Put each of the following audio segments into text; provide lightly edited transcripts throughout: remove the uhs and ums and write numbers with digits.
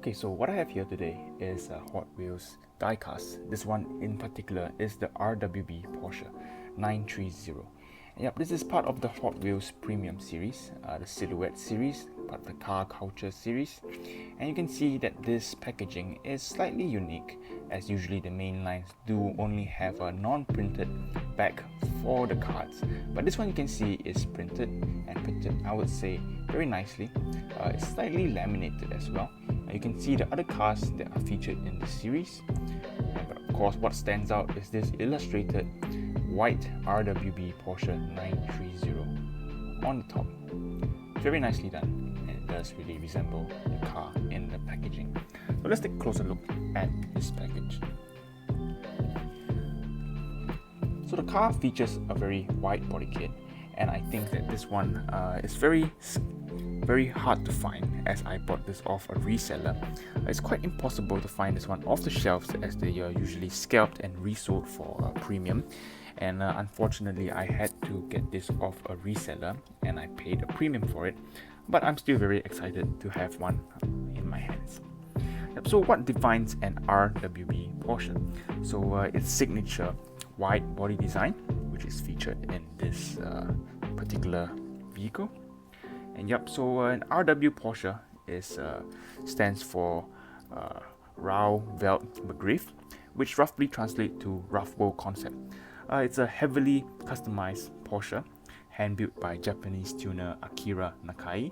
Okay, so what I have here today is a Hot Wheels diecast. This one in particular is the RWB Porsche 930. And yep, this is part of the Hot Wheels Premium series, the Silhouette series, part of the Car Culture series. And you can see that this packaging is slightly unique, as usually the main lines do only have a non-printed back for the cards. But this one you can see is printed, and printed, I would say, very nicely. It's slightly laminated as well. You can see the other cars that are featured in the series. But of course, what stands out is this illustrated white RWB Porsche 930 on the top. Very nicely done, and it does really resemble the car in the packaging. So let's take a closer look at this package. So the car features a very wide body kit, and I think that this one is very hard to find, as I bought this off a reseller. It's quite impossible to find this one off the shelves, as they are usually scalped and resold for a premium. And unfortunately, I had to get this off a reseller, and I paid a premium for it. But I'm still very excited to have one in my hands. So what defines an RWB Porsche? So its signature wide body design, which is featured in this particular vehicle. And yep, so an RW Porsche stands for Rauh Welt Begriff, which roughly translates to rough world concept. It's a heavily customized Porsche, hand-built by Japanese tuner Akira Nakai.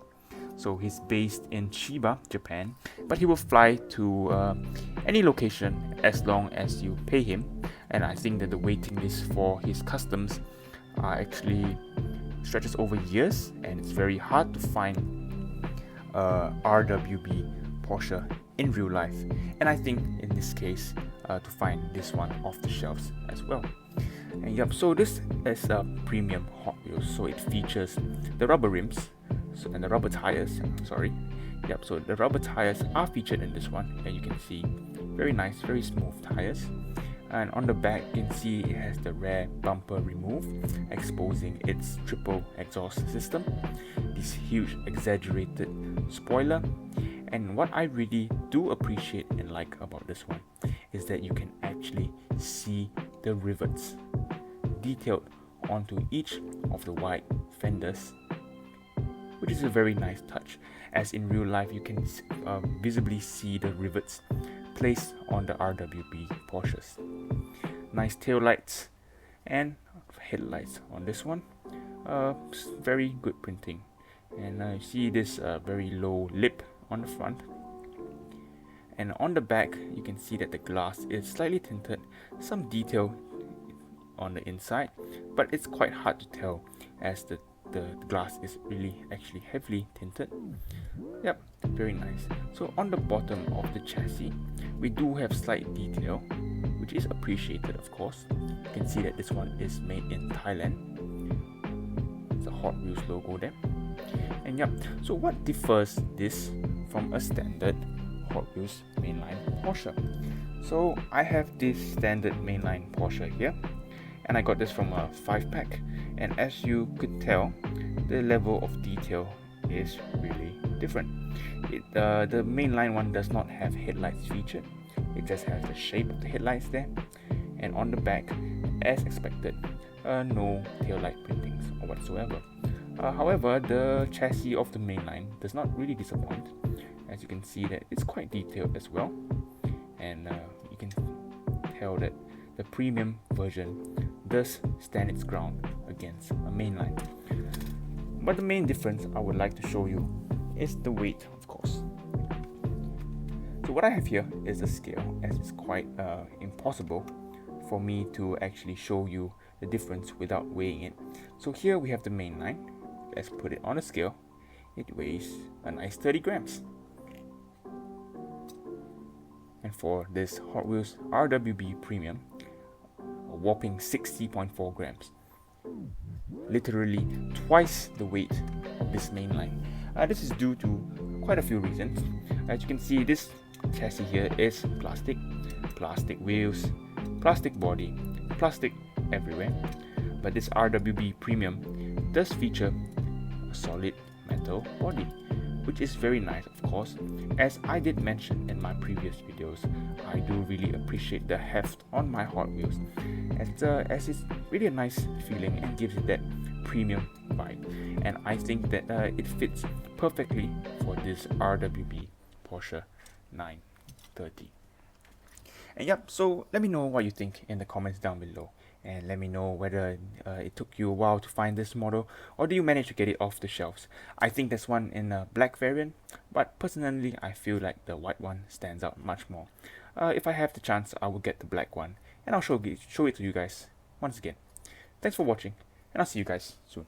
So he's based in Chiba, Japan, but he will fly to any location as long as you pay him. And I think that the waiting list for his customs actually stretches over years, and it's very hard to find RWB Porsche in real life. And I think in this case to find this one off the shelves as well. And yep, so this is a premium Hot Wheels, so it features the rubber rims and the rubber tires. Yep, so the rubber tires are featured in this one, and you can see very nice, very smooth tires. And on the back, you can see it has the rear bumper remove, exposing its triple exhaust system, this huge exaggerated spoiler. And what I really do appreciate and like about this one is that you can actually see the rivets detailed onto each of the wide fenders, which is a very nice touch, as in real life you can visibly see the rivets placed on the RWB Porsches. Nice tail lights and headlights on this one. Very good printing, and you see this very low lip on the front. And on the back, you can see that the glass is slightly tinted, some detail on the inside, but it's quite hard to tell as the glass is really actually heavily tinted. Yep, very nice. So on the bottom of the chassis, we do have slight detail, which is appreciated, of course. You can see that this one is made in Thailand. It's a Hot Wheels logo there. And yep, so what differs this from a standard Hot Wheels mainline Porsche? So I have this standard mainline Porsche here, and I got this from a 5-pack. And as you could tell, the level of detail is really different. The mainline one does not have headlights featured. It just has the shape of the headlights there. And on the back, as expected, no tail light printings or whatsoever. However, the chassis of the mainline does not really disappoint, as you can see that it's quite detailed as well. And you can tell that the premium version does stand its ground against a mainline. But the main difference I would like to show you is the weight, of course. So what I have here is a scale, as it's quite impossible for me to actually show you the difference without weighing it. So here we have the mainline. Let's put it on a scale. It weighs a nice 30 grams. And for this Hot Wheels RWB Premium, a whopping 60.4 grams. Literally twice the weight of this mainline. This is due to quite a few reasons. As you can see, this chassis here is plastic wheels, plastic body, plastic everywhere. But this RWB Premium does feature a solid metal body, which is very nice, of course. As I did mention in my previous videos, I do really appreciate the heft on my Hot Wheels, as it's really a nice feeling and gives it that premium vibe. And I think that it fits perfectly for this RWB Porsche 930. And yep, so let me know what you think in the comments down below, and let me know whether it took you a while to find this model, or do you manage to get it off the shelves. I think there's one in a black variant, but personally I feel like the white one stands out much more. If I have the chance, I will get the black one, and I'll show it to you guys once again. Thanks for watching, and I'll see you guys soon.